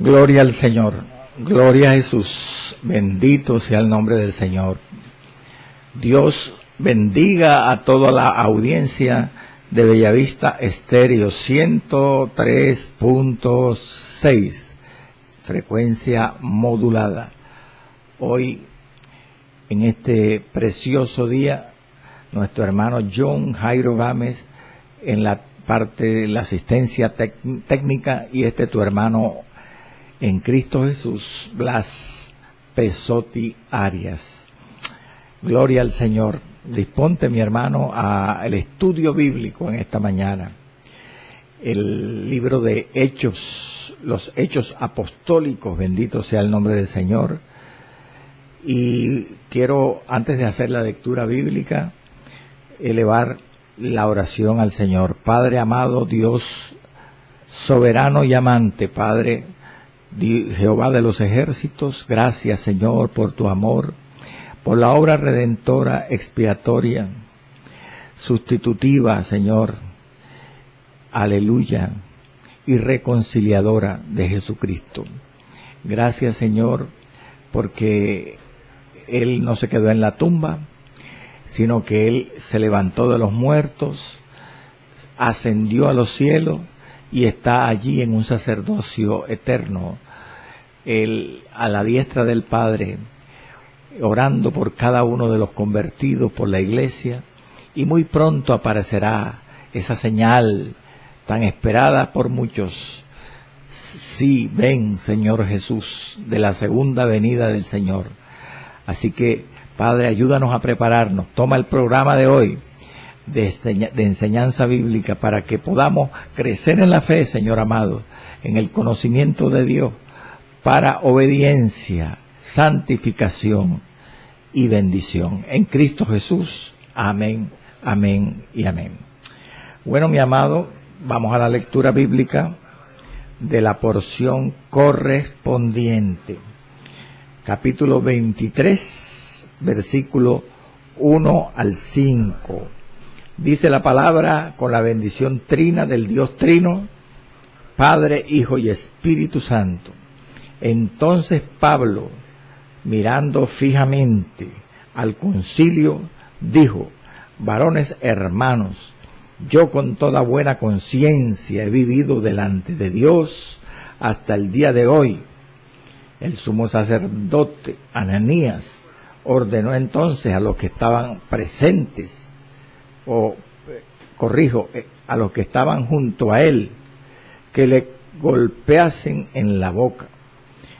Gloria al Señor, gloria a Jesús, bendito sea el nombre del Señor. Dios bendiga a toda la audiencia de Bellavista Estéreo 103.6, frecuencia modulada. Hoy, en este precioso día, nuestro hermano John Jairo Gámez en la parte de la asistencia técnica, y tu hermano en Cristo Jesús, Blas Pesotti Arias. Gloria al Señor. Disponte, mi hermano, al estudio bíblico en esta mañana. El libro de Hechos, los Hechos Apostólicos, bendito sea el nombre del Señor. Y quiero, antes de hacer la lectura bíblica, elevar la oración al Señor. Padre amado, Dios soberano y amante, Padre Jehová de los ejércitos, gracias, Señor, por tu amor, por la obra redentora, expiatoria, sustitutiva, Señor, aleluya, y reconciliadora de Jesucristo. Gracias, Señor, porque Él no se quedó en la tumba, sino que Él se levantó de los muertos, ascendió a los cielos y está allí en un sacerdocio eterno, Él a la diestra del Padre, orando por cada uno de los convertidos, por la iglesia, y muy pronto aparecerá esa señal tan esperada por muchos. Sí, ven, Señor Jesús, de la segunda venida del Señor. Así que, Padre, ayúdanos a prepararnos. Toma el programa de hoy de enseñanza bíblica para que podamos crecer en la fe, Señor amado, en el conocimiento de Dios, para obediencia, santificación y bendición. En Cristo Jesús. Amén, amén y amén. Bueno, mi amado, vamos a la lectura bíblica de la porción correspondiente. Capítulo 23, versículo 1 al 5. Dice la palabra con la bendición trina del Dios Trino, Padre, Hijo y Espíritu Santo. Entonces Pablo, mirando fijamente al concilio, dijo: varones hermanos, yo con toda buena conciencia he vivido delante de Dios hasta el día de hoy. El sumo sacerdote Ananías ordenó entonces a los que estaban presentes, a los que estaban junto a él, que le golpeasen en la boca.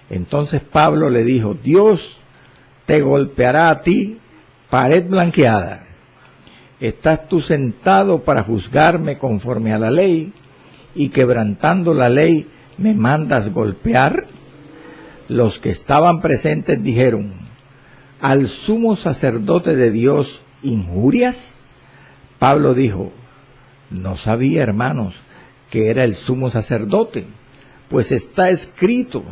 Entonces Pablo le dijo: Dios te golpeará a ti, pared blanqueada. ¿Estás tú sentado para juzgarme conforme a la ley, y quebrantando la ley me mandas golpear? Los que estaban presentes dijeron: ¿al sumo sacerdote de Dios injurias? Pablo dijo: no sabía, hermanos, que era el sumo sacerdote, pues está escrito: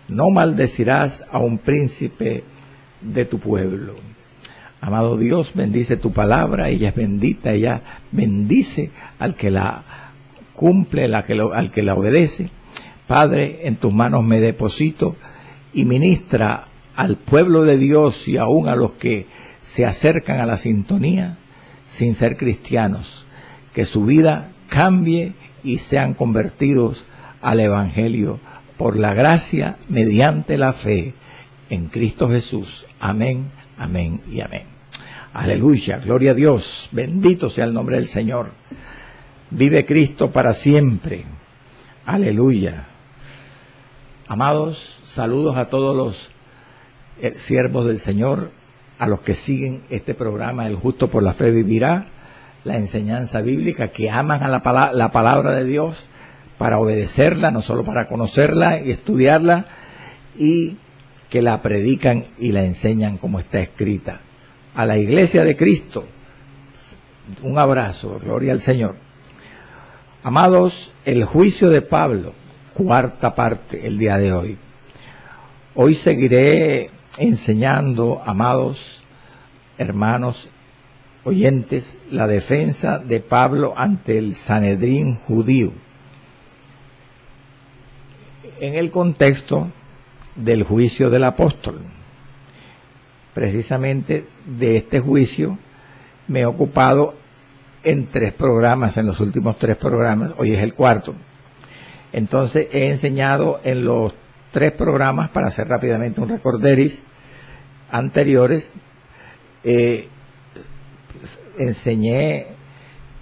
no maldecirás a un príncipe de tu pueblo. Amado Dios, bendice tu palabra, ella es bendita, ella bendice al que la cumple, al que la obedece. Padre, en tus manos me deposito y ministra al pueblo de Dios y aún a los que se acercan a la sintonía sin ser cristianos, que su vida cambie y sean convertidos al Evangelio por la gracia mediante la fe en Cristo Jesús. Amén, amén y amén. Aleluya, gloria a Dios, bendito sea el nombre del Señor. Vive Cristo para siempre. Aleluya. Amados, saludos a todos los siervos del Señor, a los que siguen este programa, El Justo por la Fe Vivirá, la enseñanza bíblica, que aman a la palabra de Dios para obedecerla, no solo para conocerla y estudiarla, y que la predican y la enseñan como está escrita. A la Iglesia de Cristo, un abrazo, gloria al Señor. Amados, el juicio de Pablo, cuarta parte el día de hoy. Hoy seguiré enseñando, amados hermanos oyentes, la defensa de Pablo ante el Sanedrín judío. en el contexto del juicio del apóstol. Precisamente de este juicio me he ocupado en 3 programas, en los últimos 3 programas, hoy es el 4. Entonces he enseñado en los 3 programas, para hacer rápidamente un recorderis, anteriores, enseñé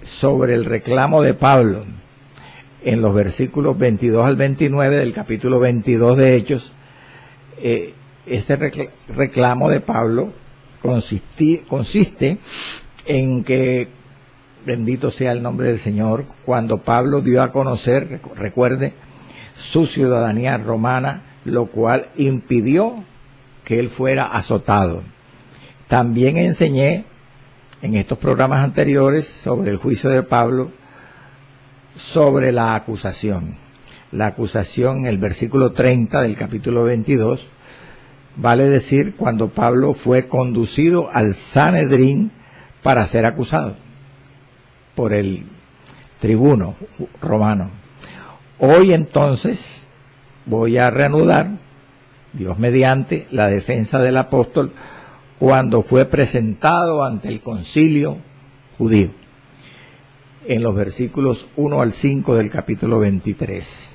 sobre el reclamo de Pablo en los versículos 22 al 29 del capítulo 22 de Hechos. Ese reclamo de Pablo consiste en que, bendito sea el nombre del Señor, cuando Pablo dio a conocer, recuerde, su ciudadanía romana, lo cual impidió que él fuera azotado. También enseñé en estos programas anteriores sobre el juicio de Pablo, sobre la acusación. La acusación, el versículo 30 del capítulo 22, vale decir cuando Pablo fue conducido al Sanedrín para ser acusado por el tribuno romano. Hoy entonces voy a reanudar, Dios mediante, la defensa del apóstol cuando fue presentado ante el concilio judío, en los versículos 1 al 5 del capítulo 23.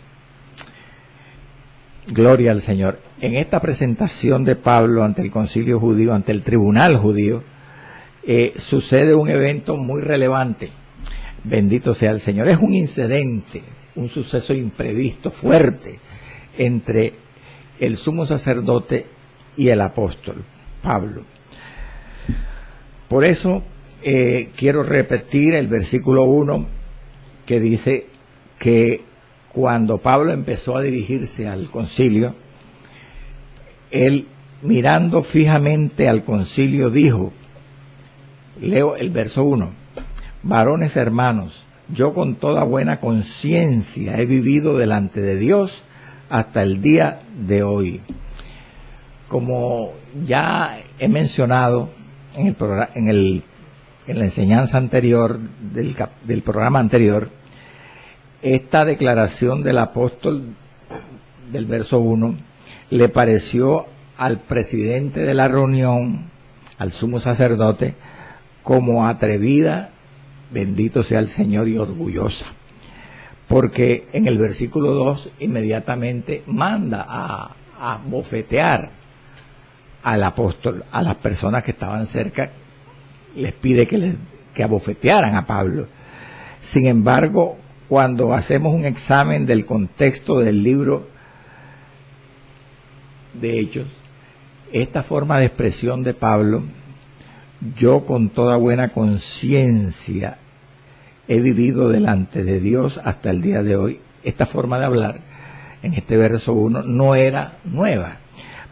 Gloria al Señor. En esta presentación de Pablo ante el concilio judío, ante el tribunal judío, sucede un evento muy relevante. Bendito sea el Señor. Es un incidente, un suceso imprevisto, fuerte, entre el sumo sacerdote y el apóstol Pablo. Por eso quiero repetir el versículo 1 que dice que cuando Pablo empezó a dirigirse al concilio, él, mirando fijamente al concilio, dijo, leo el verso 1, varones hermanos, yo con toda buena conciencia he vivido delante de Dios hasta el día de hoy. Como ya he mencionado en la enseñanza anterior del programa anterior, esta declaración del apóstol del verso 1 le pareció al presidente de la reunión, al sumo sacerdote, como atrevida, bendito sea el Señor, y orgullosa. Porque en el versículo 2 inmediatamente manda a bofetear al apóstol, a las personas que estaban cerca, les pide que abofetearan a Pablo. Sin embargo, cuando hacemos un examen del contexto del libro de Hechos, esta forma de expresión de Pablo, yo con toda buena conciencia he vivido delante de Dios hasta el día de hoy, esta forma de hablar en este verso 1 no era nueva,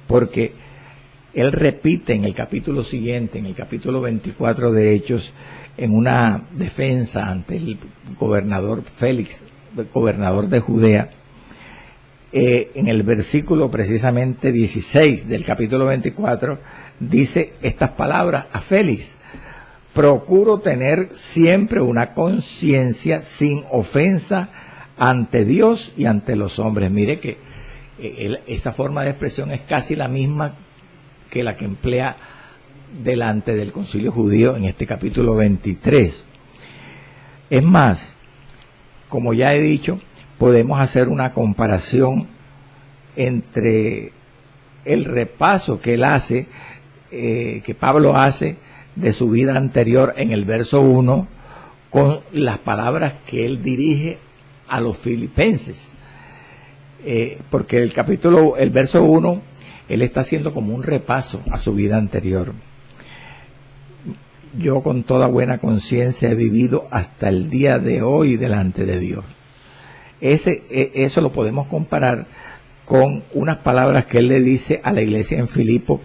porque él repite en el capítulo siguiente, en el capítulo 24 de Hechos, en una defensa ante el gobernador Félix, el gobernador de Judea, en el versículo precisamente 16 del capítulo 24, dice estas palabras a Félix: procuro tener siempre una conciencia sin ofensa ante Dios y ante los hombres. Mire que esa forma de expresión es casi la misma que la que emplea delante del concilio judío en este capítulo 23. Es más, como ya he dicho, podemos hacer una comparación entre el repaso que él hace, que Pablo hace de su vida anterior en el verso 1, con las palabras que él dirige a los filipenses. Porque el verso 1, él está haciendo como un repaso a su vida anterior. Yo con toda buena conciencia he vivido hasta el día de hoy delante de Dios. Eso lo podemos comparar con unas palabras que él le dice a la iglesia en Filipo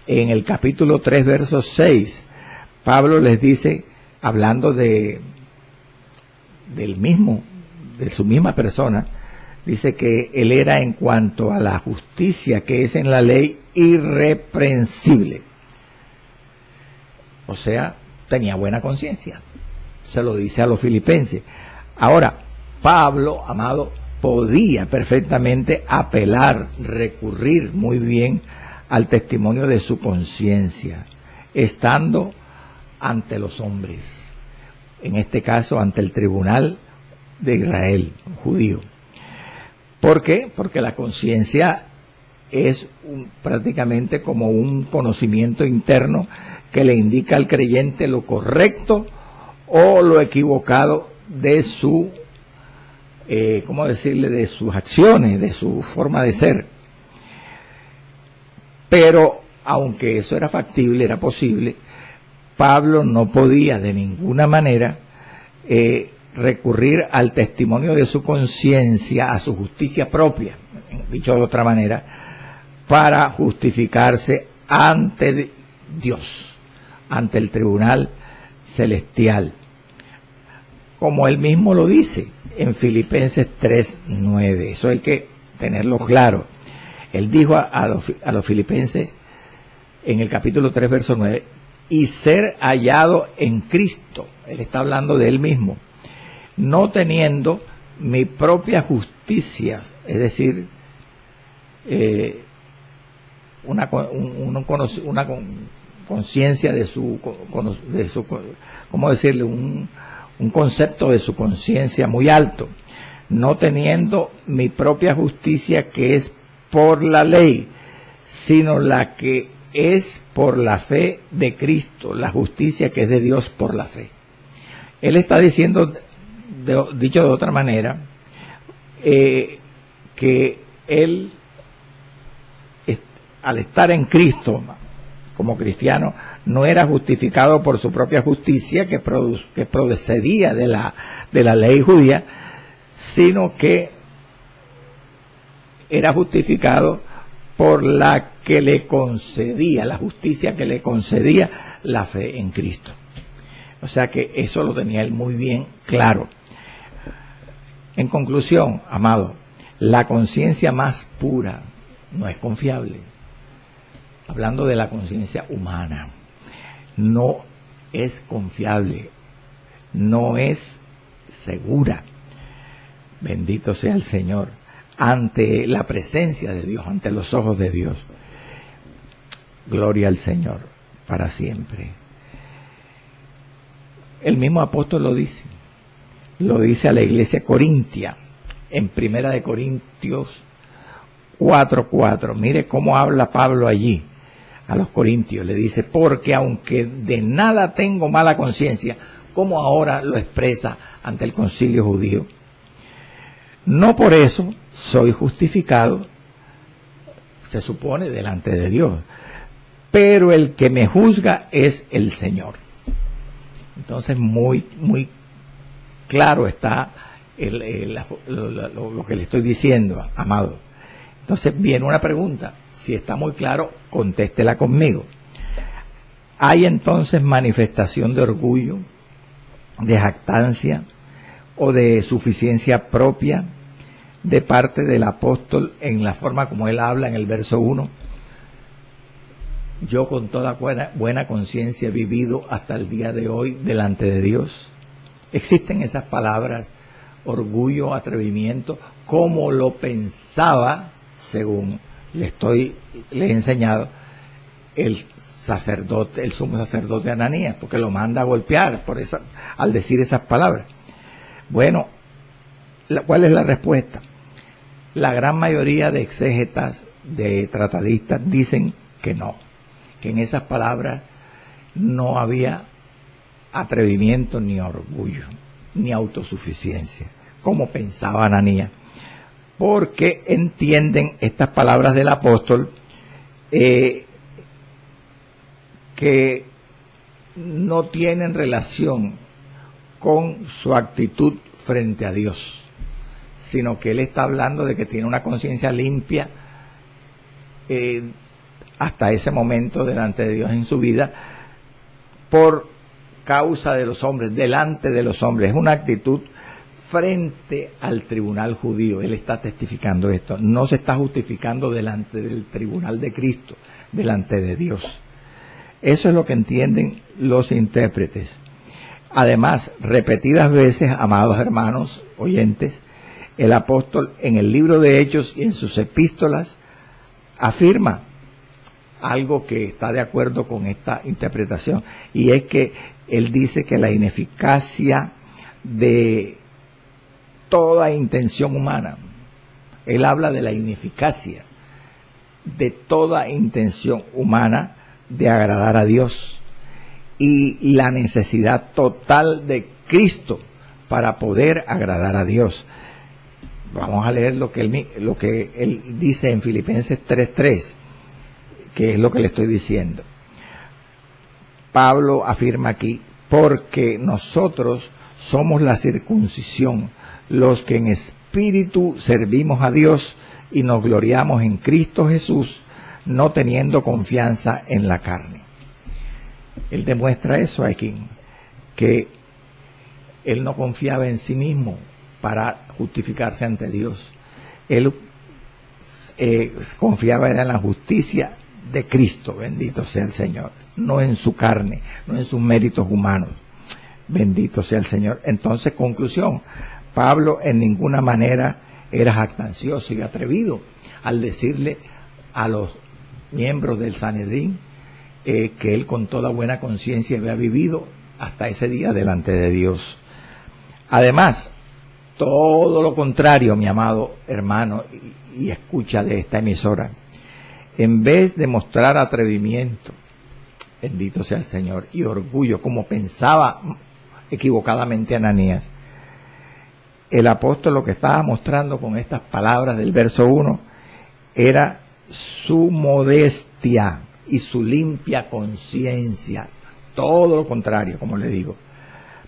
en el capítulo 3, verso 6. Pablo les dice, hablando de su misma persona, dice que él era, en cuanto a la justicia que es en la ley, irreprensible. O sea, tenía buena conciencia. Se lo dice a los filipenses. Ahora, Pablo, amado, podía perfectamente apelar, recurrir muy bien al testimonio de su conciencia, estando ante los hombres, en este caso ante el tribunal de Israel, judío. ¿Por qué? Porque la conciencia es prácticamente como un conocimiento interno que le indica al creyente lo correcto o lo equivocado de su, ¿cómo decirle?, de sus acciones, de su forma de ser. Pero, aunque eso era factible, era posible, Pablo no podía de ninguna manera recurrir al testimonio de su conciencia, a su justicia propia, dicho de otra manera, para justificarse ante Dios, ante el tribunal celestial. Como él mismo lo dice en Filipenses 3:9, eso hay que tenerlo claro. Él dijo a los filipenses en el capítulo 3, verso 9, y ser hallado en Cristo. Él está hablando de él mismo, no teniendo mi propia justicia, es decir, una conciencia de su, ¿cómo decirle?, un concepto de su conciencia muy alto, no teniendo mi propia justicia que es por la ley, sino la que es por la fe de Cristo, la justicia que es de Dios por la fe. Él está diciendo, dicho de otra manera, que él, al estar en Cristo como cristiano, no era justificado por su propia justicia que procedía de la ley judía, sino que era justificado por la que le concedía, la justicia que le concedía la fe en Cristo. O sea que eso lo tenía él muy bien claro. En conclusión, amado, la conciencia más pura no es confiable. Hablando de la conciencia humana, no es confiable, no es segura. Bendito sea el Señor, ante la presencia de Dios, ante los ojos de Dios. Gloria al Señor para siempre. El mismo apóstol lo dice a la iglesia corintia, en 1 de Corintios 4:4. Mire cómo habla Pablo allí a los corintios. Le dice, porque aunque de nada tengo mala conciencia, como ahora lo expresa ante el concilio judío, no por eso soy justificado, se supone, delante de Dios, pero el que me juzga es el Señor. Entonces muy claro está lo que le estoy diciendo, amado. Entonces viene una pregunta, si está muy claro, contéstela conmigo. ¿Hay entonces manifestación de orgullo, de jactancia o de suficiencia propia de parte del apóstol en la forma como él habla en el verso 1? Yo con toda buena conciencia he vivido hasta el día de hoy delante de Dios. Existen esas palabras, orgullo, atrevimiento, como lo pensaba, según le he enseñado, el sumo sacerdote Ananías, porque lo manda a golpear al decir esas palabras. Bueno, ¿cuál es la respuesta? La gran mayoría de exégetas, de tratadistas, dicen que no, que en esas palabras no había atrevimiento ni orgullo, ni autosuficiencia, como pensaba Ananías, porque entienden estas palabras del apóstol que no tienen relación con su actitud frente a Dios, sino que él está hablando de que tiene una conciencia limpia hasta ese momento delante de Dios en su vida, por causa de los hombres, delante de los hombres. Es una actitud frente al tribunal judío. Él está testificando esto. No se está justificando delante del tribunal de Cristo, delante de Dios. Eso es lo que entienden los intérpretes. Además, repetidas veces, amados hermanos oyentes, el apóstol en el libro de Hechos y en sus epístolas afirma algo que está de acuerdo con esta interpretación, y es que él dice que la ineficacia de toda intención humana, él habla de la ineficacia de toda intención humana de agradar a Dios y la necesidad total de Cristo para poder agradar a Dios. Vamos a leer lo que él dice en Filipenses 3:3, que es lo que le estoy diciendo. Pablo afirma aquí: porque nosotros somos la circuncisión, los que en espíritu servimos a Dios y nos gloriamos en Cristo Jesús, no teniendo confianza en la carne. Él demuestra eso aquí, que él no confiaba en sí mismo para justificarse ante Dios. Él confiaba en la justicia de Cristo, bendito sea el Señor, no en su carne, no en sus méritos humanos. Bendito sea el Señor. Entonces, conclusión, Pablo en ninguna manera era jactancioso y atrevido al decirle a los miembros del Sanedrín que él con toda buena conciencia había vivido hasta ese día delante de Dios. Además, todo lo contrario, mi amado hermano y escucha de esta emisora, en vez de mostrar atrevimiento, bendito sea el Señor, y orgullo, como pensaba equivocadamente Ananías, el apóstol lo que estaba mostrando con estas palabras del verso 1 era su modestia y su limpia conciencia. Todo lo contrario, como le digo.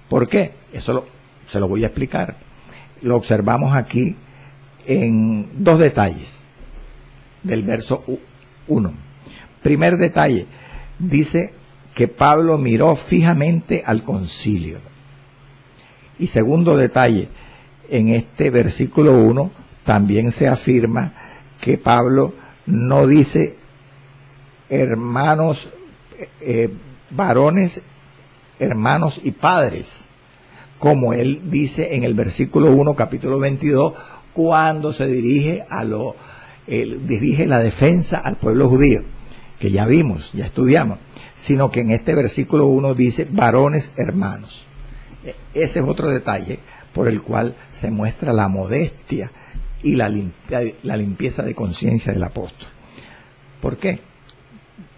¿Por qué? Eso se lo voy a explicar. Lo observamos aquí en dos detalles del verso 1. Primer detalle, dice que Pablo miró fijamente al concilio. Y segundo detalle, en este versículo 1 también se afirma que Pablo no dice hermanos, varones, hermanos y padres, como él dice en el versículo 1, capítulo 22, cuando se dirige dirige la defensa al pueblo judío, que ya vimos, ya estudiamos, sino que en este versículo 1 dice varones, hermanos. Ese es otro detalle por el cual se muestra la modestia y la limpieza de conciencia del apóstol. ¿Por qué?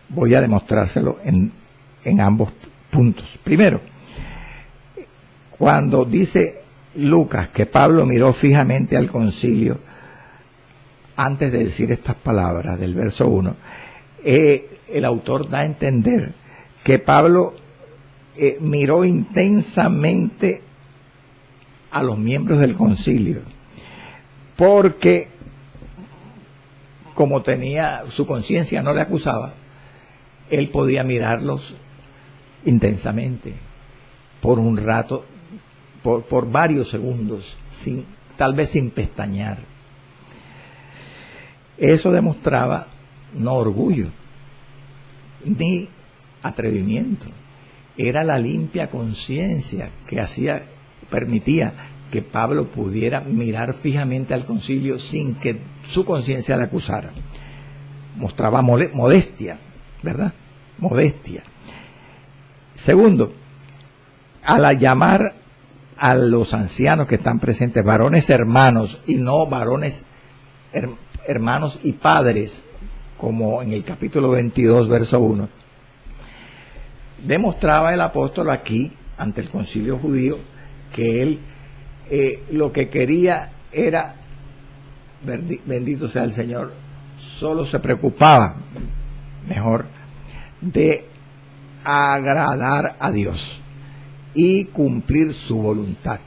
Voy a demostrárselo en ambos puntos. Primero, cuando dice Lucas que Pablo miró fijamente al concilio, antes de decir estas palabras del verso 1, el autor da a entender que Pablo miró intensamente a los miembros del concilio, porque como tenía su conciencia no le acusaba, él podía mirarlos intensamente por un rato, por varios segundos, tal vez sin pestañear. Eso demostraba no orgullo ni atrevimiento, era la limpia conciencia que permitía que Pablo pudiera mirar fijamente al concilio sin que su conciencia le acusara. Mostraba modestia, ¿verdad? Modestia. Segundo, al llamar a los ancianos que están presentes varones hermanos y no varones hermanos y padres, como en el capítulo 22, verso 1, demostraba el apóstol aquí, ante el concilio judío, que él lo que quería era, bendito sea el Señor, solo se preocupaba, mejor, de agradar a Dios y cumplir su voluntad.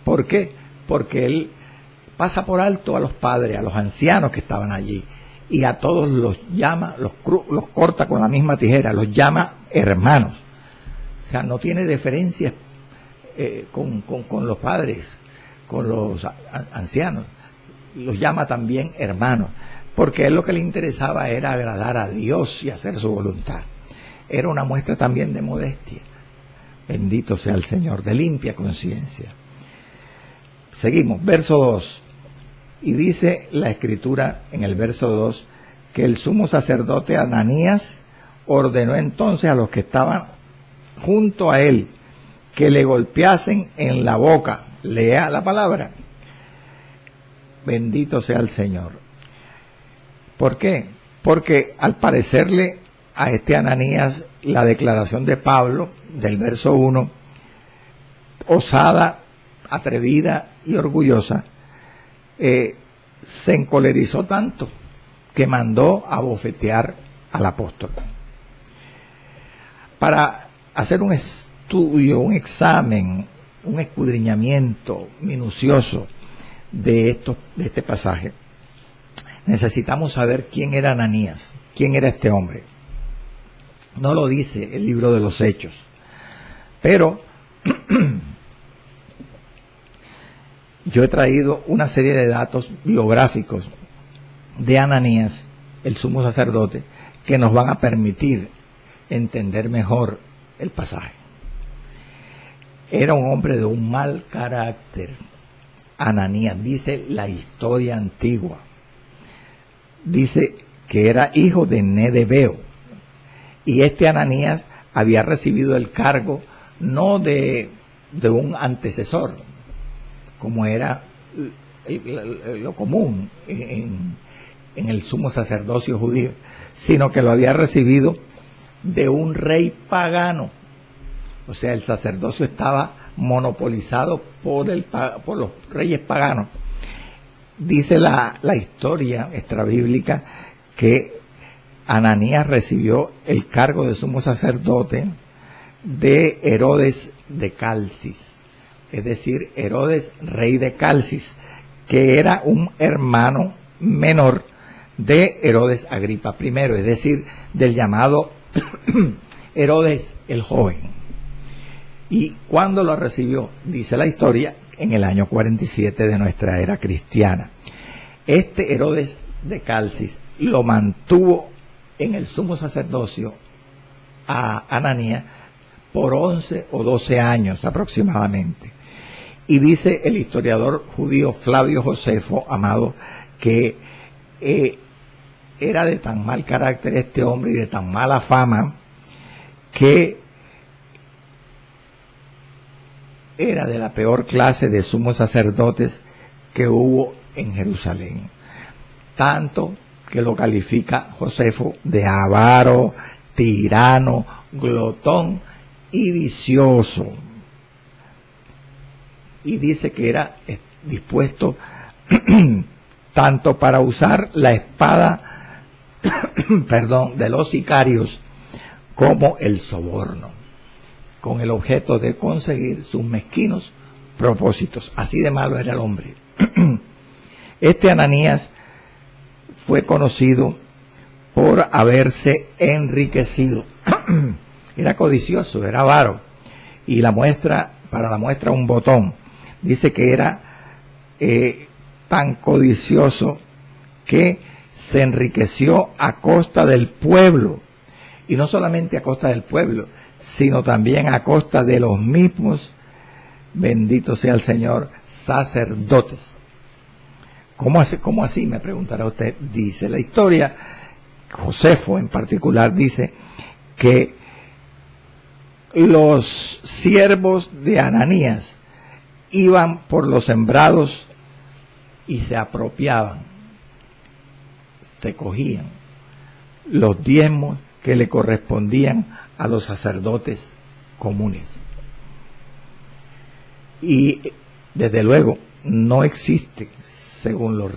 ¿Por qué? Porque él pasa por alto a los padres, a los ancianos que estaban allí, y a todos los llama, los corta con la misma tijera, los llama hermanos. O sea, no tiene deferencia con los padres, con los ancianos, los llama también hermanos, porque a él lo que le interesaba era agradar a Dios y hacer su voluntad. Era una muestra también de modestia, bendito sea el Señor, de limpia conciencia. Seguimos, verso 2. Y dice la escritura en el verso 2 que el sumo sacerdote Ananías ordenó entonces a los que estaban junto a él que le golpeasen en la boca. Lea la palabra. Bendito sea el Señor. ¿Por qué? Porque al parecerle a este Ananías la declaración de Pablo del verso 1, osada, atrevida y orgullosa, se encolerizó tanto que mandó a bofetear al apóstol. Para hacer un estudio, un examen, un escudriñamiento minucioso de este pasaje, necesitamos saber quién era Ananías, quién era este hombre. No lo dice el libro de los Hechos, pero yo he traído una serie de datos biográficos de Ananías, el sumo sacerdote, que nos van a permitir entender mejor el pasaje. Era un hombre de un mal carácter. Ananías, dice la historia antigua. Dice que era hijo de Nedebeo. Y este Ananías había recibido el cargo no de un antecesor, como era lo común en el sumo sacerdocio judío, sino que lo había recibido de un rey pagano. O sea, el sacerdocio estaba monopolizado por los reyes paganos. Dice la historia extrabíblica que Ananías recibió el cargo de sumo sacerdote de Herodes de Calcis, es decir, Herodes, rey de Calcis, que era un hermano menor de Herodes Agripa I, es decir, del llamado Herodes el joven. ¿Y cuándo lo recibió? Dice la historia, en el año 47 de nuestra era cristiana. Este Herodes de Calcis lo mantuvo en el sumo sacerdocio a Ananías por 11 o 12 años aproximadamente. Y dice el historiador judío Flavio Josefo, amado, que era de tan mal carácter este hombre y de tan mala fama que era de la peor clase de sumos sacerdotes que hubo en Jerusalén. Tanto que lo califica Josefo de avaro, tirano, glotón y vicioso. Y dice que era dispuesto tanto para usar la espada de los sicarios como el soborno, con el objeto de conseguir sus mezquinos propósitos. Así de malo era el hombre. Este Ananías fue conocido por haberse enriquecido. Era codicioso, era avaro. Y para la muestra un botón. Dice que era tan codicioso que se enriqueció a costa del pueblo. Y no solamente a costa del pueblo, sino también a costa de los mismos, bendito sea el Señor, sacerdotes. ¿Cómo así? Me preguntará usted. Dice la historia, Josefo en particular dice que los siervos de Ananías iban por los sembrados y se apropiaban, se cogían los diezmos que le correspondían a los sacerdotes comunes. Y desde luego no existe, según los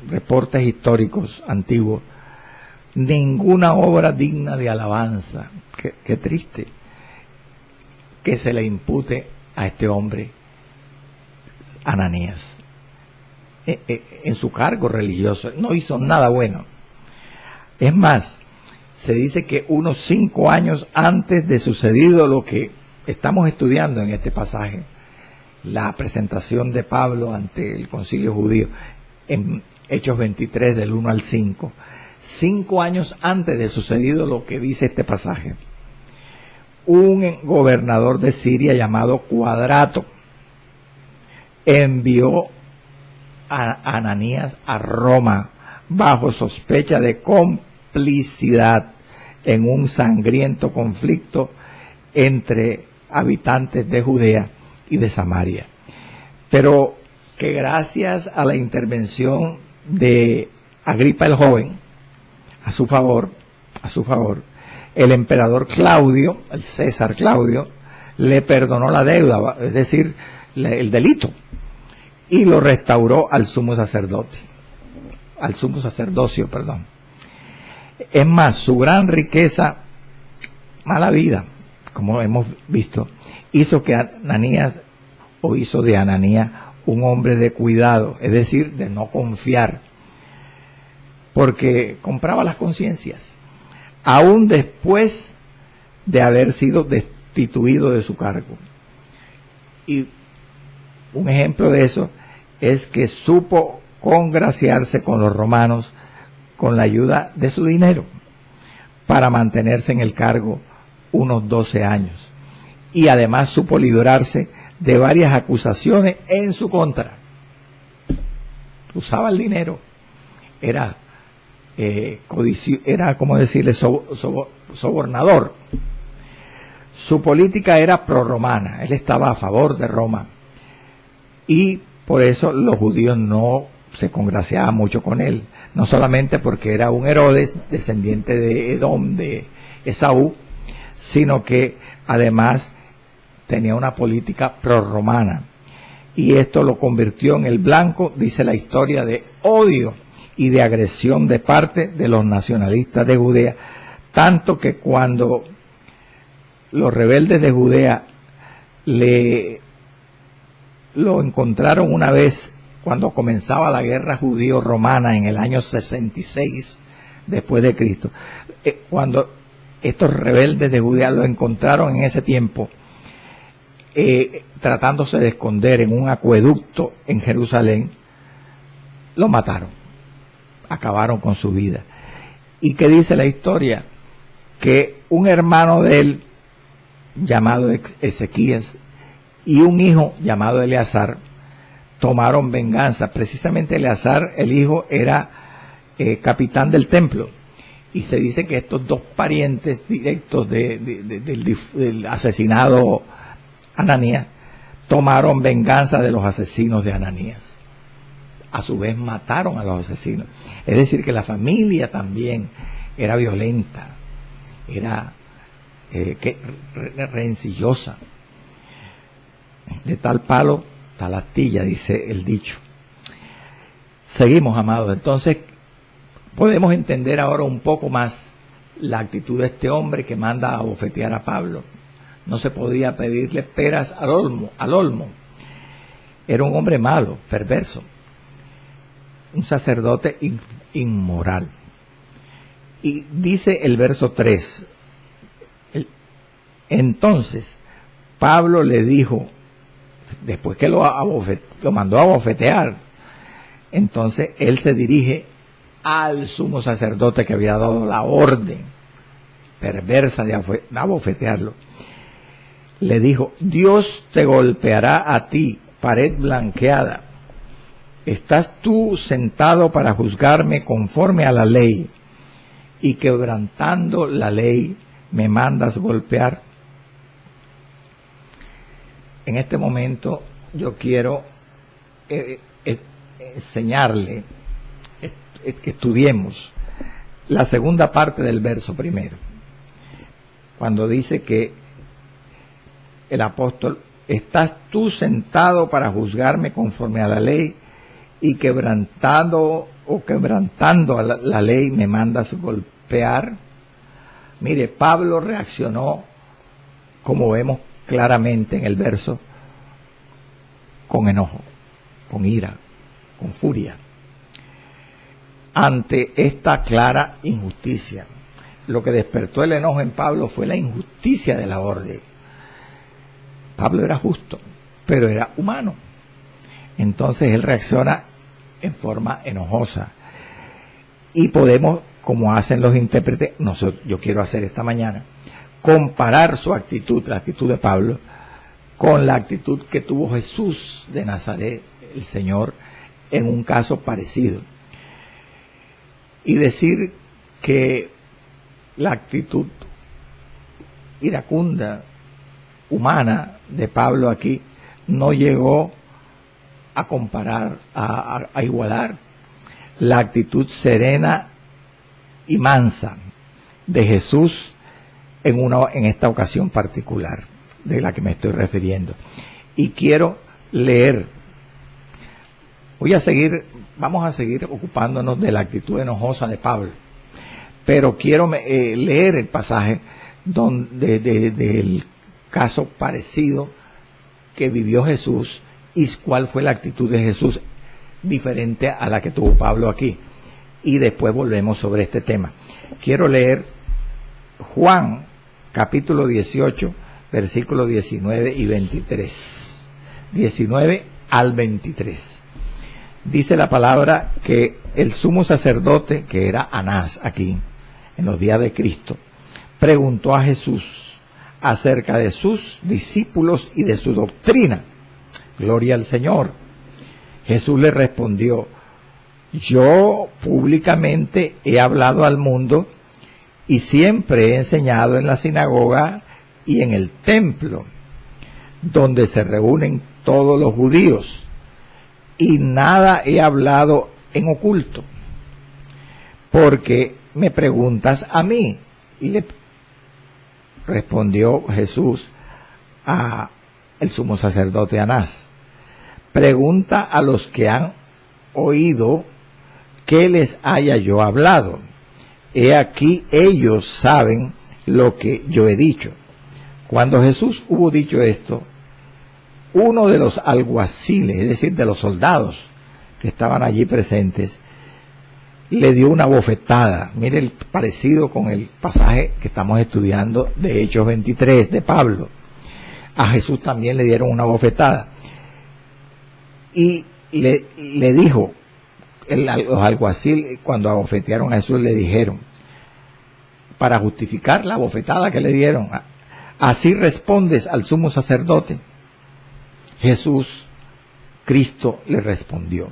reportes históricos antiguos, ninguna obra digna de alabanza. Qué triste que se le impute a este hombre Ananías en su cargo religioso. No hizo nada bueno. Es más, se dice que unos 5 años antes de sucedido lo que estamos estudiando en este pasaje, la presentación de Pablo ante el concilio judío en Hechos 23 del 1 al 5, 5 años antes de sucedido lo que dice este pasaje, un gobernador de Siria llamado Cuadrato envió a Ananías a Roma bajo sospecha de complicidad en un sangriento conflicto entre habitantes de Judea y de Samaria. Pero que gracias a la intervención de Agripa el joven, a su favor, el emperador Claudio, el César Claudio, le perdonó la deuda, es decir, el delito, y lo restauró al sumo sacerdocio, perdón. Es más, su gran riqueza, mala vida, como hemos visto, hizo de Ananías un hombre de cuidado, es decir, de no confiar, porque compraba las conciencias, aún después de haber sido destituido de su cargo. Y un ejemplo de eso es que supo congraciarse con los romanos con la ayuda de su dinero para mantenerse en el cargo unos 12 años. Y además supo librarse de varias acusaciones en su contra. Usaba el dinero. Era como decirle, sobornador. Su política era prorromana. Él estaba a favor de Roma. Y por eso los judíos no se congraciaban mucho con él. No solamente porque era un Herodes, descendiente de Edom, de Esaú, sino que además tenía una política prorromana. Y esto lo convirtió en el blanco, dice la historia, de odio y de agresión de parte de los nacionalistas de Judea, tanto que cuando los rebeldes de Judea lo encontraron una vez cuando comenzaba la guerra judío-romana en el año 66 después de Cristo, cuando estos rebeldes de Judea lo encontraron en ese tiempo, tratándose de esconder en un acueducto en Jerusalén, lo mataron, acabaron con su vida. ¿Y qué dice la historia? Que un hermano de él, llamado Ezequías, y un hijo llamado Eleazar, tomaron venganza. Precisamente Eleazar, el hijo, era capitán del templo. Y se dice que estos dos parientes directos del asesinado Ananías tomaron venganza de los asesinos de Ananías. A su vez mataron a los asesinos. Es decir, que la familia también era violenta, era rencillosa. De tal palo, tal astilla, dice el dicho. Seguimos, amados. Entonces, podemos entender ahora un poco más la actitud de este hombre que manda a bofetear a Pablo. No se podía pedirle peras al olmo. Era un hombre malo, perverso, un sacerdote inmoral. Y dice el verso 3, entonces Pablo le dijo, después que lo mandó a bofetear, entonces él se dirige al sumo sacerdote que había dado la orden perversa de abofetearlo. Le dijo, Dios te golpeará a ti, pared blanqueada. ¿Estás tú sentado para juzgarme conforme a la ley y quebrantando la ley me mandas golpear? En este momento yo quiero enseñarle que estudiemos la segunda parte del verso primero, cuando dice que el apóstol, ¿estás tú sentado para juzgarme conforme a la ley y quebrantando a la ley me mandas golpear? Mire, Pablo reaccionó, como vemos claramente en el verso, con enojo, con ira, con furia, ante esta clara injusticia. Lo que despertó el enojo en Pablo fue la injusticia de la orden. Pablo era justo, pero era humano. Entonces él reacciona en forma enojosa. Y podemos, como hacen los intérpretes, yo quiero hacer esta mañana, comparar su actitud, la actitud de Pablo, con la actitud que tuvo Jesús de Nazaret, el Señor, en un caso parecido. Y decir que la actitud iracunda, humana de Pablo aquí, no llegó a comparar, a igualar la actitud serena y mansa de Jesús en esta ocasión particular de la que me estoy refiriendo. Y quiero leer, vamos a seguir ocupándonos de la actitud enojosa de Pablo, pero quiero leer el pasaje del caso parecido que vivió Jesús y cuál fue la actitud de Jesús diferente a la que tuvo Pablo aquí. Y después volvemos sobre este tema. Quiero leer Juan, capítulo 18, versículos 19 y 23. 19 al 23. Dice la palabra que el sumo sacerdote, que era Anás aquí, en los días de Cristo, preguntó a Jesús acerca de sus discípulos y de su doctrina. Gloria al Señor. Jesús le respondió: yo públicamente he hablado al mundo y siempre he enseñado en la sinagoga y en el templo, donde se reúnen todos los judíos, y nada he hablado en oculto. ¿Por qué me preguntas a mí? Y le respondió Jesús a el sumo sacerdote Anás: pregunta a los que han oído qué les haya yo hablado. He aquí ellos saben lo que yo he dicho. Cuando Jesús hubo dicho esto, uno de los alguaciles, es decir, de los soldados que estaban allí presentes, le dio una bofetada. Mire el parecido con el pasaje que estamos estudiando de Hechos 23 de Pablo. A Jesús también le dieron una bofetada. Y le dijo, los alguaciles, cuando abofetearon a Jesús, le dijeron, para justificar la bofetada que le dieron: así respondes al sumo sacerdote. Jesús, Cristo, le respondió: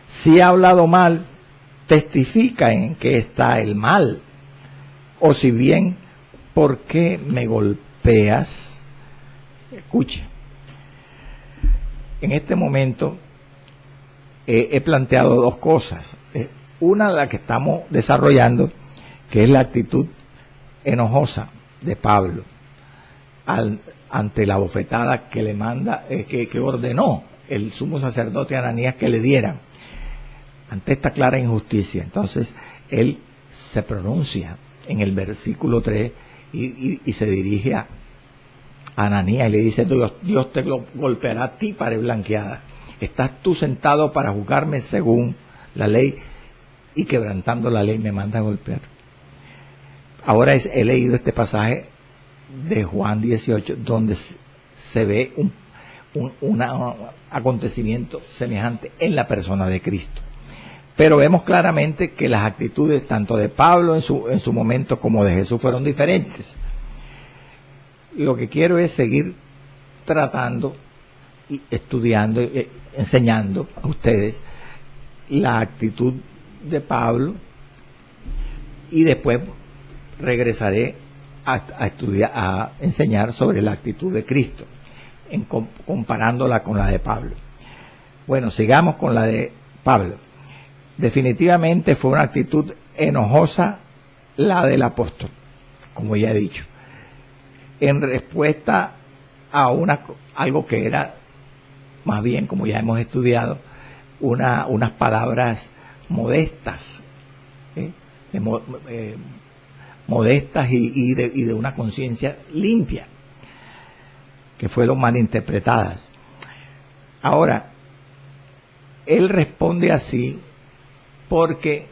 si he hablado mal, testifica en qué está el mal, o si bien, ¿por qué me golpeas? Escuche, en este momento he planteado dos cosas. Una, la que estamos desarrollando, que es la actitud enojosa de Pablo ante la bofetada que le manda, que ordenó el sumo sacerdote Ananías que le dieran, ante esta clara injusticia. Entonces él se pronuncia en el versículo 3 y se dirige a Ananías y le dice: Dios te golpeará a ti, pared blanqueada. ¿Estás tú sentado para juzgarme según la ley, y quebrantando la ley me manda a golpear? Ahora he leído este pasaje de Juan 18, donde se ve un acontecimiento semejante en la persona de Cristo. Pero vemos claramente que las actitudes tanto de Pablo en su momento como de Jesús fueron diferentes. Lo que quiero es seguir tratando y estudiando, enseñando a ustedes la actitud de Pablo, y después regresaré a estudiar, a enseñar sobre la actitud de Cristo, comparándola con la de Pablo. Bueno, sigamos con la de Pablo. Definitivamente fue una actitud enojosa la del apóstol, como ya he dicho, en respuesta a algo que era más bien, como ya hemos estudiado, unas palabras modestas, modestas y de una conciencia limpia, que fueron malinterpretadas. Ahora, él responde así porque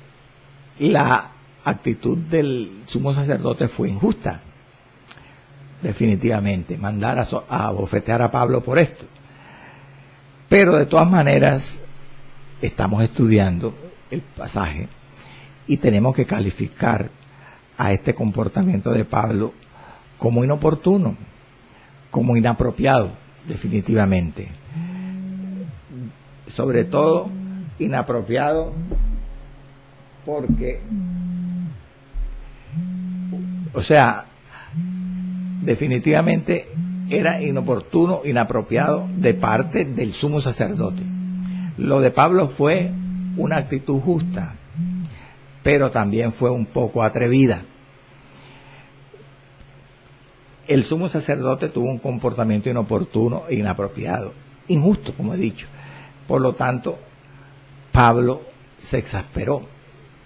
la actitud del sumo sacerdote fue injusta, definitivamente, mandar a bofetear a Pablo por esto. Pero de todas maneras, estamos estudiando el pasaje y tenemos que calificar a este comportamiento de Pablo como inoportuno, como inapropiado, definitivamente. Sobre todo inapropiado porque, o sea, definitivamente era inoportuno, inapropiado de parte del sumo sacerdote. Lo de Pablo fue una actitud justa, pero también fue un poco atrevida. El sumo sacerdote tuvo un comportamiento inoportuno e inapropiado, injusto, como he dicho. Por lo tanto, Pablo se exasperó,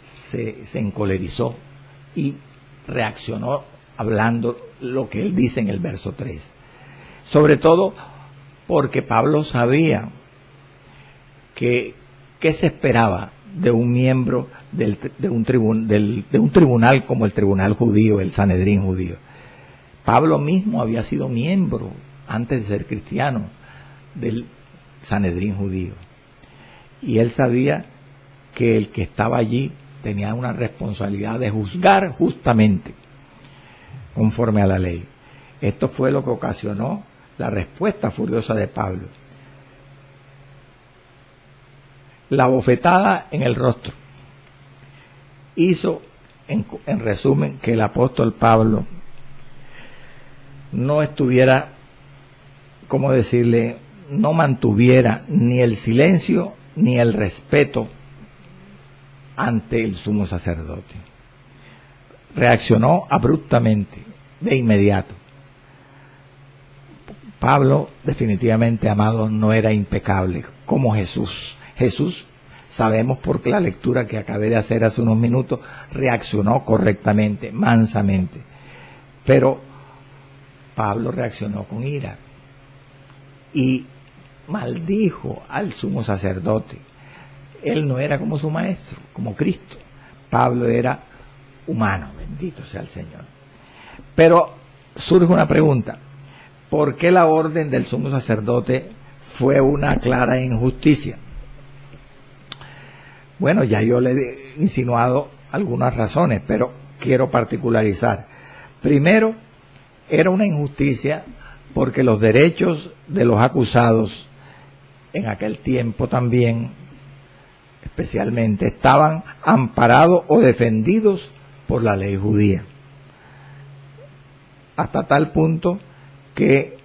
se encolerizó y reaccionó hablando lo que él dice en el verso 3. Sobre todo porque Pablo sabía que se esperaba de un miembro de un tribunal como el tribunal judío, el Sanedrín judío. Pablo mismo había sido miembro, antes de ser cristiano, del Sanedrín judío. Y él sabía que el que estaba allí tenía una responsabilidad de juzgar justamente, conforme a la ley. Esto fue lo que ocasionó la respuesta furiosa de Pablo. La bofetada en el rostro hizo, en resumen, que el apóstol Pablo no estuviera, ¿cómo decirle?, no mantuviera ni el silencio ni el respeto ante el sumo sacerdote. Reaccionó abruptamente, de inmediato. Pablo, definitivamente, amados, no era impecable como Jesús. Jesús, sabemos por la lectura que acabé de hacer hace unos minutos, reaccionó correctamente, mansamente. Pero Pablo reaccionó con ira y maldijo al sumo sacerdote. Él no era como su maestro, como Cristo. Pablo era humano, bendito sea el Señor. Pero surge una pregunta: ¿por qué la orden del sumo sacerdote fue una clara injusticia? Bueno, ya yo le he insinuado algunas razones, pero quiero particularizar. Primero, era una injusticia porque los derechos de los acusados en aquel tiempo también, especialmente, estaban amparados o defendidos por la ley judía. Hasta tal punto que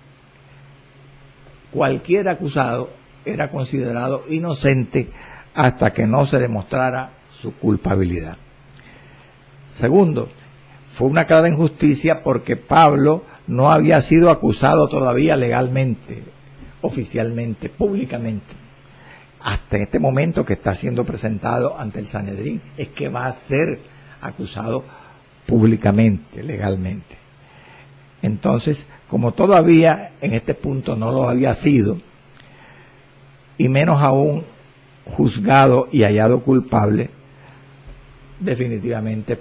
cualquier acusado era considerado inocente hasta que no se demostrara su culpabilidad. Segundo, fue una clara injusticia porque Pablo no había sido acusado todavía legalmente, oficialmente, públicamente. Hasta este momento que está siendo presentado ante el Sanedrín es que va a ser acusado públicamente, legalmente. Entonces, como todavía en este punto no lo había sido, y menos aún juzgado y hallado culpable, definitivamente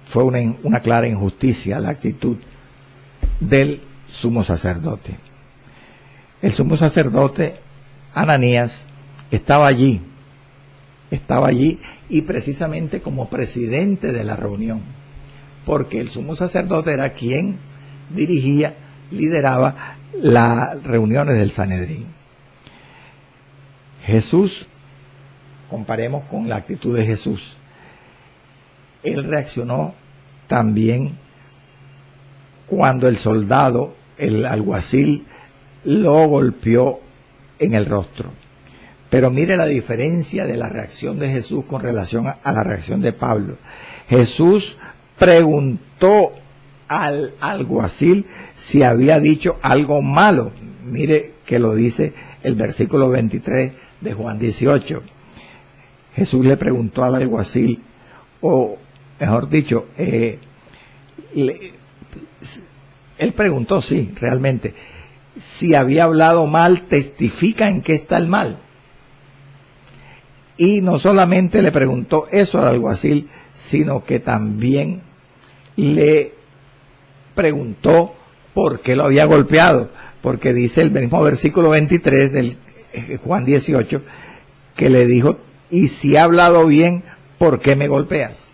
fue una clara injusticia la actitud del sumo sacerdote. El sumo sacerdote Ananías estaba allí y precisamente como presidente de la reunión, porque el sumo sacerdote era quien dirigía, lideraba las reuniones del Sanedrín. Jesús, comparemos con la actitud de Jesús, él reaccionó también cuando el soldado, el alguacil, lo golpeó en el rostro. Pero mire la diferencia de la reacción de Jesús con relación a la reacción de Pablo. Jesús preguntó al alguacil si había dicho algo malo. Mire que lo dice el versículo 23 de Juan 18. Jesús le preguntó al alguacil, o mejor dicho, él preguntó, sí, realmente, si había hablado mal, testifica en qué está el mal. Y no solamente le preguntó eso al alguacil, sino que también le preguntó por qué lo había golpeado, porque dice el mismo versículo 23 del Juan 18, que le dijo, y si ha hablado bien, ¿por qué me golpeas?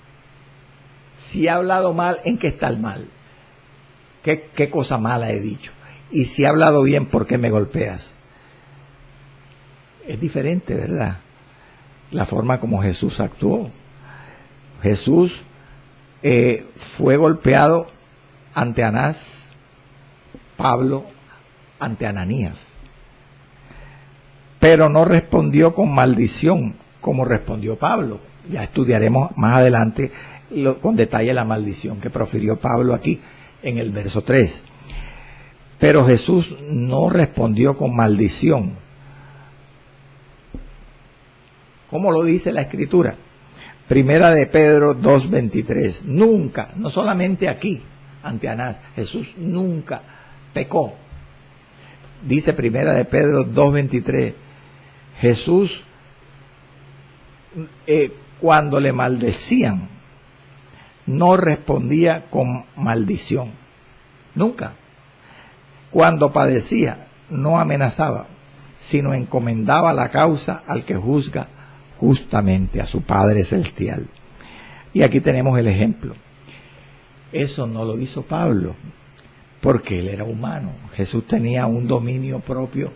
Si ha hablado mal, ¿en qué está el mal? ¿Qué cosa mala he dicho? y si he hablado bien, ¿por qué me golpeas? Es diferente, ¿verdad? La forma como Jesús actuó. Jesús fue golpeado ante Anás, Pablo ante Ananías, pero no respondió con maldición como respondió Pablo. Ya estudiaremos más adelante con detalle la maldición que profirió Pablo aquí en el verso 3. Pero Jesús no respondió con maldición. ¿Cómo lo dice la Escritura? Primera de Pedro 2:23. Nunca, no solamente aquí, ante Anás, Jesús nunca pecó. Dice Primera de Pedro 2:23. Jesús, cuando le maldecían, no respondía con maldición. Nunca. Cuando padecía, no amenazaba, sino encomendaba la causa al que juzga justamente, a su Padre Celestial. Y aquí tenemos el ejemplo. Eso no lo hizo Pablo, porque él era humano. Jesús tenía un dominio propio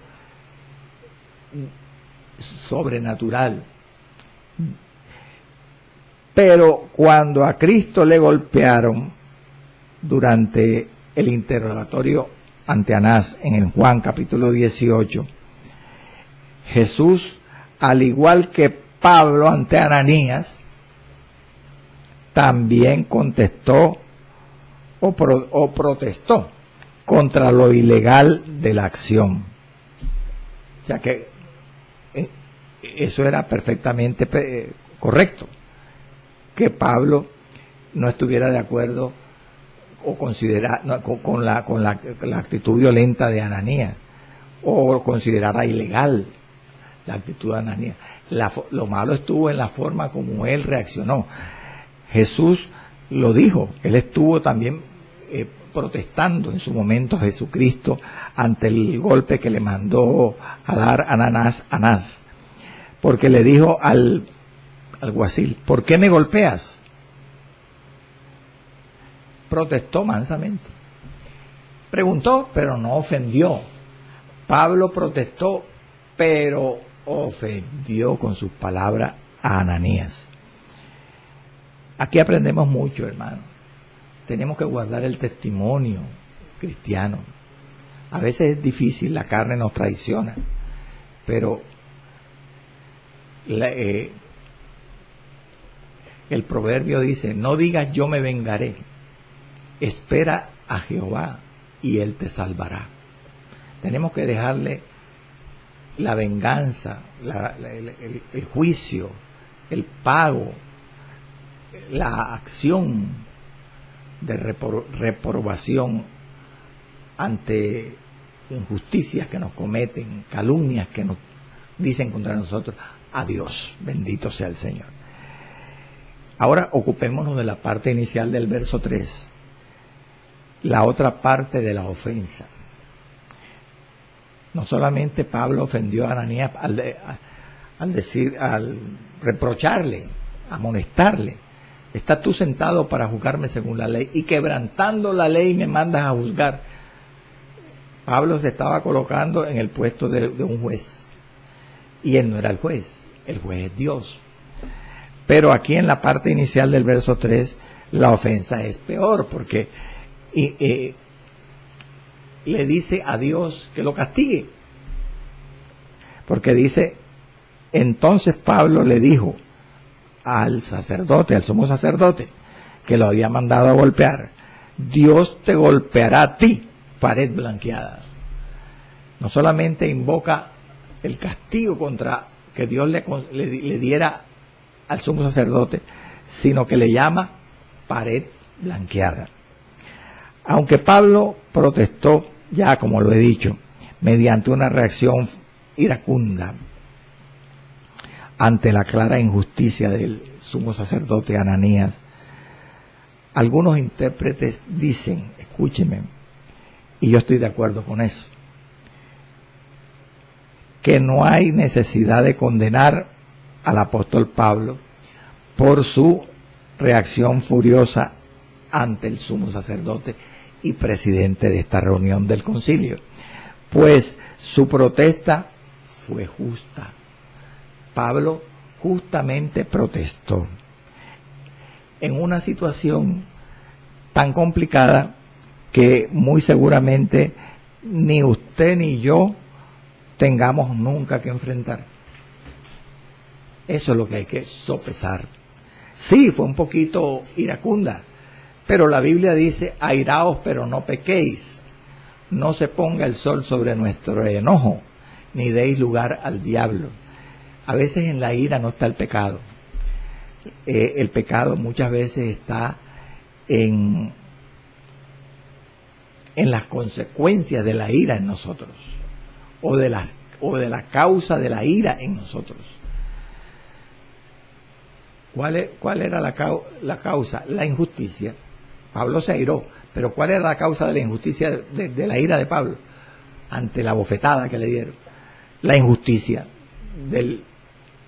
sobrenatural. Pero cuando a Cristo le golpearon durante el interrogatorio ante Anás en Juan capítulo 18, Jesús, al igual que Pablo ante Ananías, también contestó o protestó contra lo ilegal de la acción. O sea que eso era perfectamente correcto, que Pablo no estuviera de acuerdo o considerara con la actitud violenta de Ananías, o considerara ilegal la actitud de Ananías. Lo malo estuvo en la forma como él reaccionó. Jesús lo dijo, él estuvo también protestando en su momento Jesucristo ante el golpe que le mandó a dar Anás, porque le dijo al alguacil: ¿por qué me golpeas? Protestó mansamente. Preguntó, pero no ofendió. Pablo protestó, pero ofendió con sus palabras a Ananías. Aquí aprendemos mucho, hermano. Tenemos que guardar el testimonio cristiano. A veces es difícil, la carne nos traiciona, pero el proverbio dice: no digas yo me vengaré, espera a Jehová y él te salvará. Tenemos que dejarle la venganza, el juicio, el pago, la acción de reprobación ante injusticias que nos cometen, calumnias que nos dicen contra nosotros, a Dios. Bendito sea el Señor. Ahora ocupémonos de la parte inicial del verso 3, la otra parte de la ofensa. No solamente Pablo ofendió a Ananías al reprocharle, amonestarle: ¿estás tú sentado para juzgarme según la ley? Y quebrantando la ley me mandas a juzgar. Pablo se estaba colocando en el puesto de un juez. Y él no era el juez es Dios. Pero aquí en la parte inicial del verso 3, la ofensa es peor, porque le dice a Dios que lo castigue. Porque dice: entonces Pablo le dijo al sacerdote, al sumo sacerdote, que lo había mandado a golpear: Dios te golpeará a ti, pared blanqueada. No solamente invoca el castigo contra que Dios le diera al sumo sacerdote, sino que le llama pared blanqueada. Aunque Pablo protestó, ya como lo he dicho, mediante una reacción iracunda ante la clara injusticia del sumo sacerdote Ananías, algunos intérpretes dicen, escúcheme, y yo estoy de acuerdo con eso, que no hay necesidad de condenar al apóstol Pablo por su reacción furiosa ante el sumo sacerdote y presidente de esta reunión del concilio. Pues su protesta fue justa. Pablo justamente protestó en una situación tan complicada que muy seguramente ni usted ni yo tengamos nunca que enfrentar. Eso es lo que hay que sopesar. Sí, fue un poquito iracunda, pero la Biblia dice: airaos, pero no pequéis. No se ponga el sol sobre nuestro enojo, ni deis lugar al diablo. A veces en la ira no está el pecado. El pecado muchas veces está en las consecuencias de la ira en nosotros, o de la causa de la ira en nosotros. ¿Cuál era la causa? La injusticia. Pablo se airó, pero ¿cuál era la causa de la injusticia, de la ira de Pablo? Ante la bofetada que le dieron. La injusticia del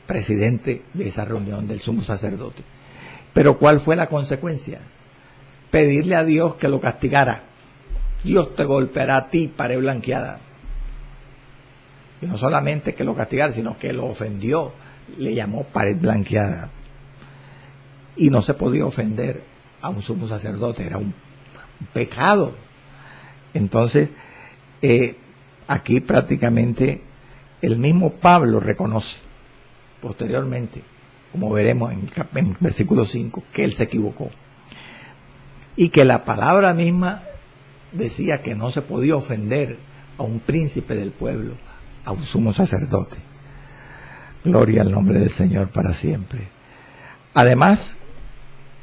presidente de esa reunión, del sumo sacerdote. Pero ¿cuál fue la consecuencia? Pedirle a Dios que lo castigara. Dios te golpeará a ti, pared blanqueada. Y no solamente que lo castigara, sino que lo ofendió, le llamó pared blanqueada. Y no se podía ofender a un sumo sacerdote, era un pecado. Entonces, aquí prácticamente el mismo Pablo reconoce posteriormente, como veremos en el versículo 5, que él se equivocó. Y que la palabra misma decía que no se podía ofender a un príncipe del pueblo, a un sumo sacerdote. Gloria al nombre del Señor para siempre. Además,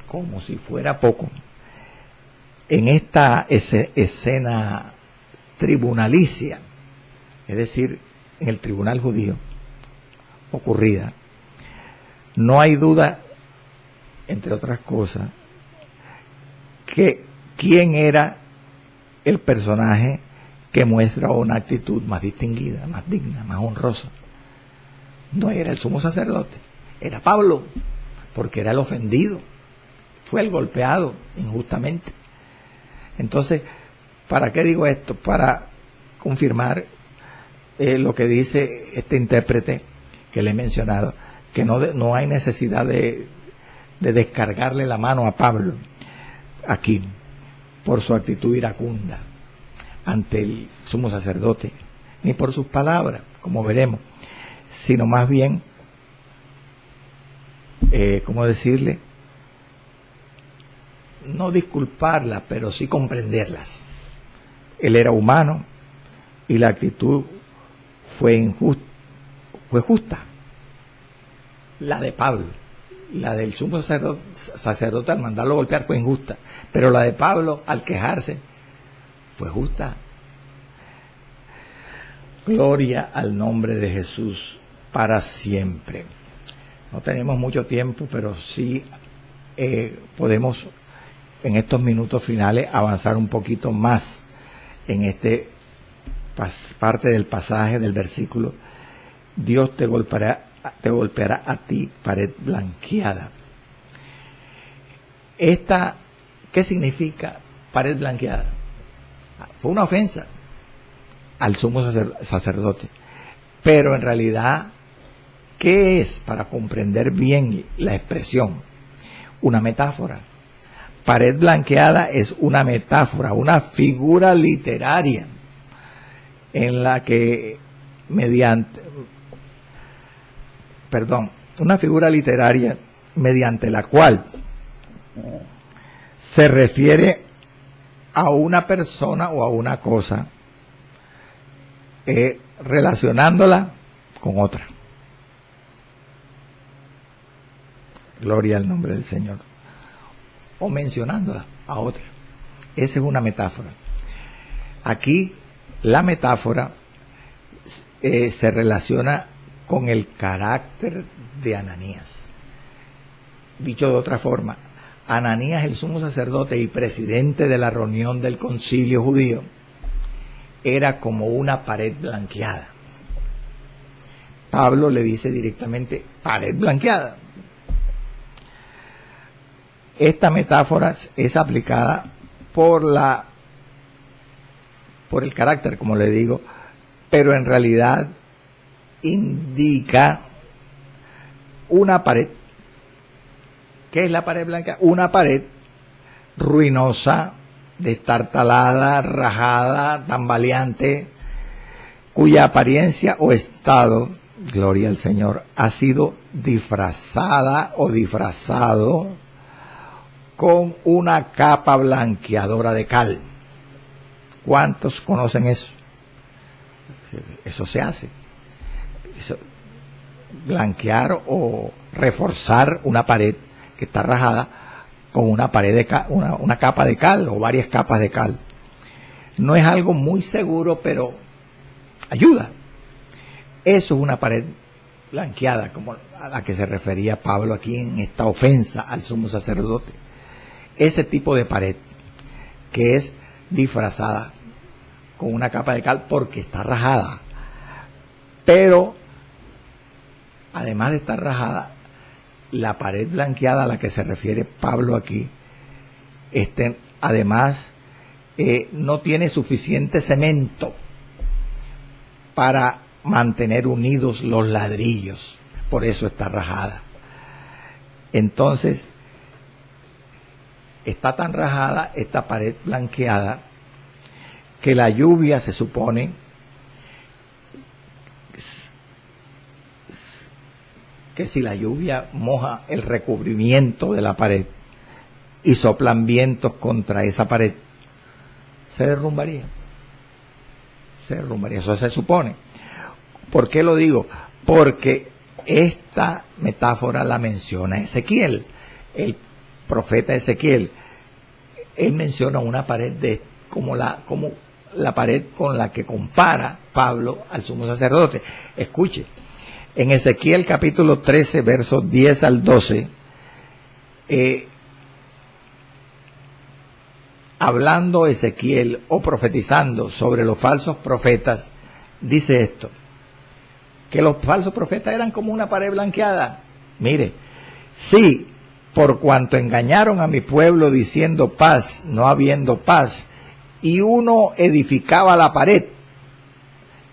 como si fuera poco, en esta escena tribunalicia, es decir, en el tribunal judío ocurrida, no hay duda, entre otras cosas, que quién era el personaje que muestra una actitud más distinguida, más digna, más honrosa. No era el sumo sacerdote, era Pablo, porque era el ofendido, fue el golpeado injustamente. Entonces, ¿para qué digo esto? Para confirmar lo que dice este intérprete que le he mencionado, que no hay necesidad de descargarle la mano a Pablo aquí por su actitud iracunda ante el sumo sacerdote, ni por sus palabras, como veremos, sino más bien, ¿cómo decirle? No disculparlas, pero sí comprenderlas. Él era humano y la actitud fue justa. La de Pablo, la del sumo sacerdote al mandarlo golpear fue injusta, pero la de Pablo al quejarse fue justa. Gloria al nombre de Jesús para siempre. No tenemos mucho tiempo, pero sí podemos en estos minutos finales avanzar un poquito más en este parte del pasaje del versículo. Dios te golpeará a ti, pared blanqueada. ¿Qué significa pared blanqueada? Fue una ofensa al sumo sacerdote, pero en realidad, ¿qué es? Para comprender bien la expresión, una metáfora. Pared blanqueada es una metáfora, una figura literaria en la que una figura literaria mediante la cual se refiere a una persona o a una cosa relacionándola con otra. Gloria al nombre del Señor. O mencionándola a otra. Esa es una metáfora. Aquí la metáfora se relaciona con el carácter de Ananías. Dicho de otra forma, Ananías, el sumo sacerdote y presidente de la reunión del concilio judío, era como una pared blanqueada. Pablo le dice directamente, pared blanqueada. Esta metáfora es aplicada por la por el carácter, como le digo, pero en realidad indica una pared. ¿Qué es la pared blanca? Una pared ruinosa, destartalada, rajada, tambaleante, cuya apariencia o estado, gloria al Señor, ha sido disfrazada o disfrazado con una capa blanqueadora de cal. ¿Cuántos conocen eso? Eso se hace. Blanquear o reforzar una pared que está rajada con una pared de cal, una capa de cal o varias capas de cal. No es algo muy seguro, pero ayuda. Eso es una pared blanqueada, como a la que se refería Pablo aquí en esta ofensa al sumo sacerdote. Ese tipo de pared que es disfrazada con una capa de cal porque está rajada. Pero además de estar rajada, la pared blanqueada a la que se refiere Pablo aquí, además no tiene suficiente cemento para mantener unidos los ladrillos, por eso está rajada. Entonces, está tan rajada esta pared blanqueada que la lluvia se supone que si la lluvia moja el recubrimiento de la pared y soplan vientos contra esa pared, se derrumbaría. Eso se supone. ¿Por qué lo digo? Porque esta metáfora la menciona Ezequiel, el profeta Ezequiel. Él menciona una pared como la pared con la que compara Pablo al sumo sacerdote. Escuche, en Ezequiel capítulo 13, versos 10 al 12, hablando Ezequiel o profetizando sobre los falsos profetas, dice esto, que los falsos profetas eran como una pared blanqueada. Mire, sí, por cuanto engañaron a mi pueblo diciendo paz, no habiendo paz, y uno edificaba la pared,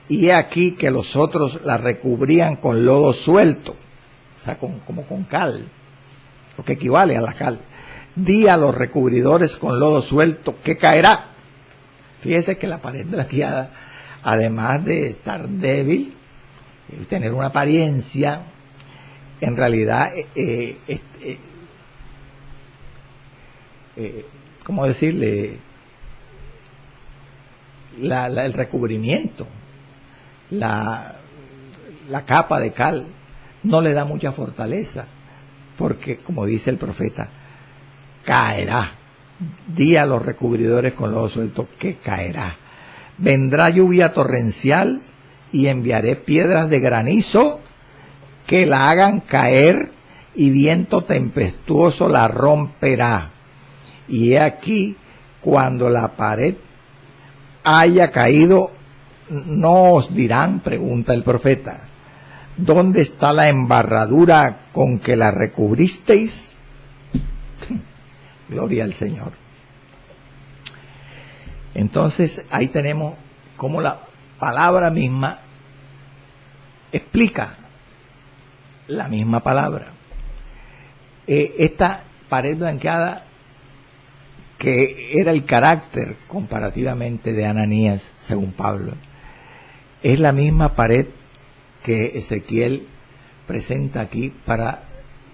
y he aquí que los otros la recubrían con lodo suelto, o sea, como con cal, lo que equivale a la cal. Di a los recubridores con lodo suelto que caerá. Fíjese que la pared blanqueada, además de estar débil, tener una apariencia, en realidad, ¿cómo decirle? El recubrimiento, la capa de cal, no le da mucha fortaleza, porque, como dice el profeta, caerá. Di a los recubridores con lodo suelto que caerá. Vendrá lluvia torrencial y enviaré piedras de granizo que la hagan caer, y viento tempestuoso la romperá. Y he aquí, cuando la pared haya caído, no os dirán, pregunta el profeta, ¿dónde está la embarradura con que la recubristeis? Gloria al Señor. Entonces ahí tenemos cómo la palabra misma explica la misma palabra. Esta pared blanqueada, que era el carácter comparativamente de Ananías, según Pablo, es la misma pared que Ezequiel presenta aquí para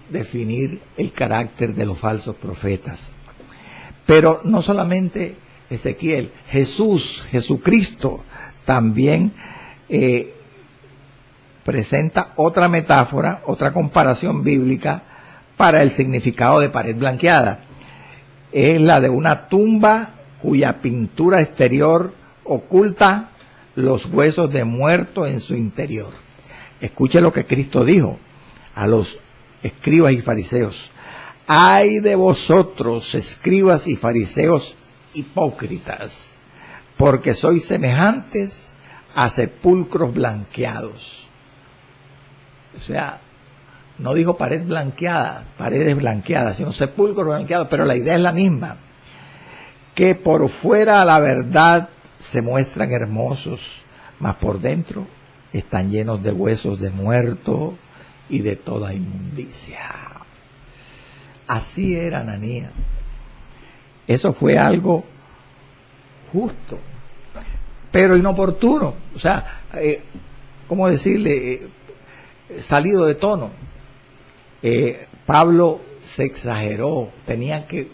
definir el carácter de los falsos profetas. Pero no solamente Ezequiel, Jesucristo también presenta otra metáfora, otra comparación bíblica para el significado de pared blanqueada. Es la de una tumba cuya pintura exterior oculta los huesos de muertos en su interior. Escuche lo que Cristo dijo a los escribas y fariseos: ay de vosotros, escribas y fariseos hipócritas, porque sois semejantes a sepulcros blanqueados. O sea, no dijo pared blanqueada, paredes blanqueadas, sino sepulcros blanqueados, pero la idea es la misma, que por fuera a la verdad se muestran hermosos, mas por dentro están llenos de huesos de muerto y de toda inmundicia. Así era Ananías. Eso fue algo justo, pero inoportuno. O sea, ¿cómo decirle? Salido de tono. Pablo se exageró, tenía que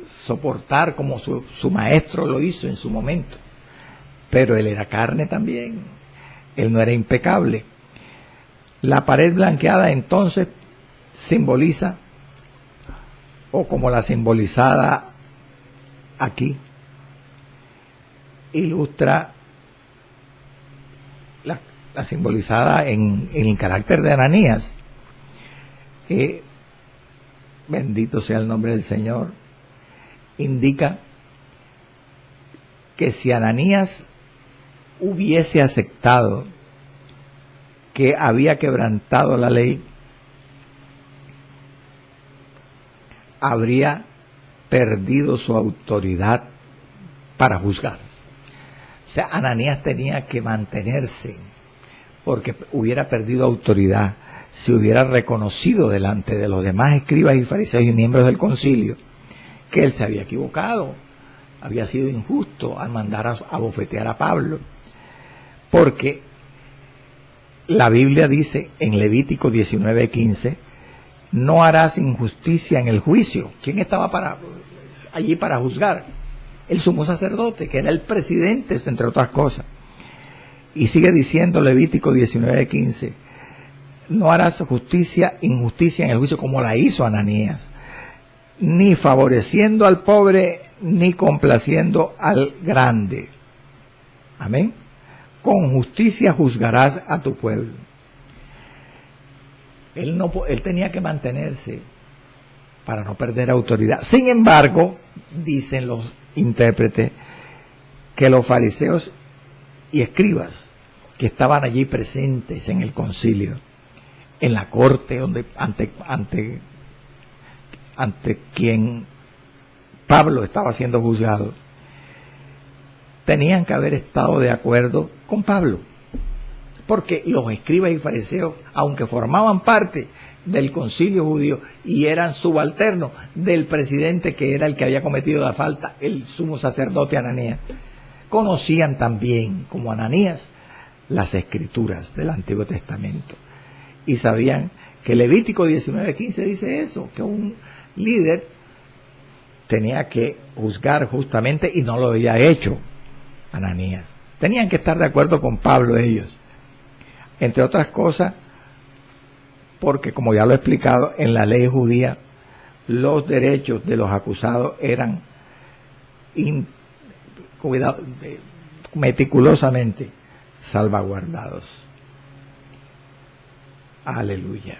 soportar como su maestro lo hizo en su momento, pero él era carne también, él no era impecable. La pared blanqueada entonces simboliza, o como la simbolizada aquí, ilustra la simbolizada en el carácter de Ananías. Bendito sea el nombre del Señor. Indica que si Ananías hubiese aceptado que había quebrantado la ley, habría perdido su autoridad para juzgar. O sea, Ananías tenía que mantenerse, porque hubiera perdido autoridad si hubiera reconocido delante de los demás escribas y fariseos y miembros del concilio que él se había equivocado, había sido injusto al mandar a bofetear a Pablo. Porque la Biblia dice en Levítico 19:15, no harás injusticia en el juicio. ¿Quién estaba allí para juzgar? El sumo sacerdote, que era el presidente, entre otras cosas. Y sigue diciendo Levítico 19:15, no harás injusticia en el juicio como la hizo Ananías, ni favoreciendo al pobre, ni complaciendo al grande. Amén. Con justicia juzgarás a tu pueblo. Él tenía que mantenerse para no perder autoridad. Sin embargo, dicen los intérpretes que los fariseos y escribas que estaban allí presentes en el concilio, en la corte donde ante quien Pablo estaba siendo juzgado, tenían que haber estado de acuerdo con Pablo, porque los escribas y fariseos, aunque formaban parte del concilio judío y eran subalternos del presidente que era el que había cometido la falta, el sumo sacerdote Ananías, conocían también, como Ananías, las escrituras del Antiguo Testamento y sabían que Levítico 19:15 dice eso, que un líder tenía que juzgar justamente y no lo había hecho Ananías. Tenían que estar de acuerdo con Pablo ellos, entre otras cosas porque, como ya lo he explicado, en la ley judía los derechos de los acusados eran meticulosamente salvaguardados. Aleluya.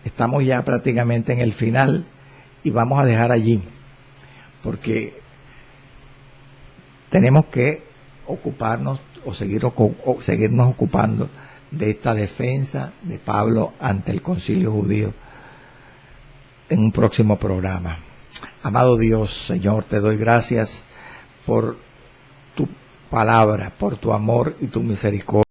Estamos ya prácticamente en el final y vamos a dejar allí, porque tenemos que ocuparnos o seguirnos ocupando de esta defensa de Pablo ante el concilio judío en un próximo programa. Amado Dios, Señor, te doy gracias por tu palabra, por tu amor y tu misericordia.